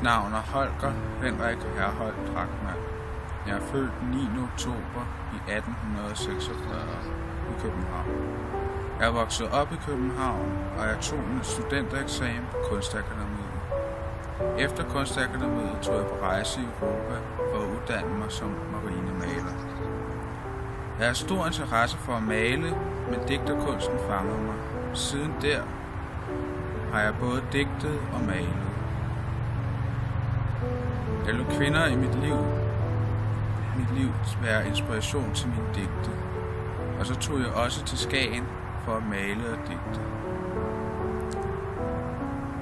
navn er Holger Henrik Herholdt Drachmann. Jeg er født 9. oktober i 1846 i København. Jeg er vokset op i København, og jeg tog en studentereksamen på Kunstakademiet. Efter Kunstakademiet tog jeg på rejse i Europa for at uddanne mig som marinemaler. Jeg har stor interesse for at male, men digterkunsten fanger mig. Siden der har jeg både digtet og malet. Jeg lod kvinder i mit liv være inspiration til mine digte, og så tog jeg også til Skagen for at male og digte.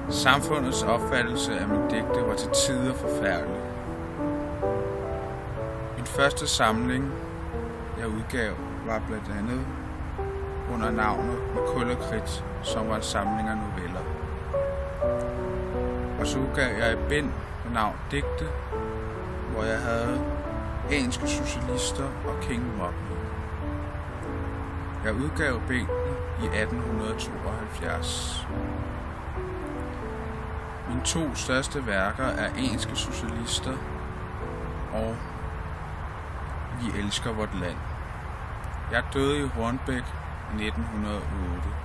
Samfundets opfattelse af mine digte var til tider forfærdelig. Min første samling, jeg udgav, var blandt andet under navnet Med kul og kridt, som var en samling af noveller. Og så udgav jeg et bind med navn Digte, hvor jeg havde Engelske Socialister og King Motley. Jeg udgav bindene i 1872. Mine to største værker er Engelske Socialister og Vi elsker vort land. Jeg døde i Hornbæk i 1908.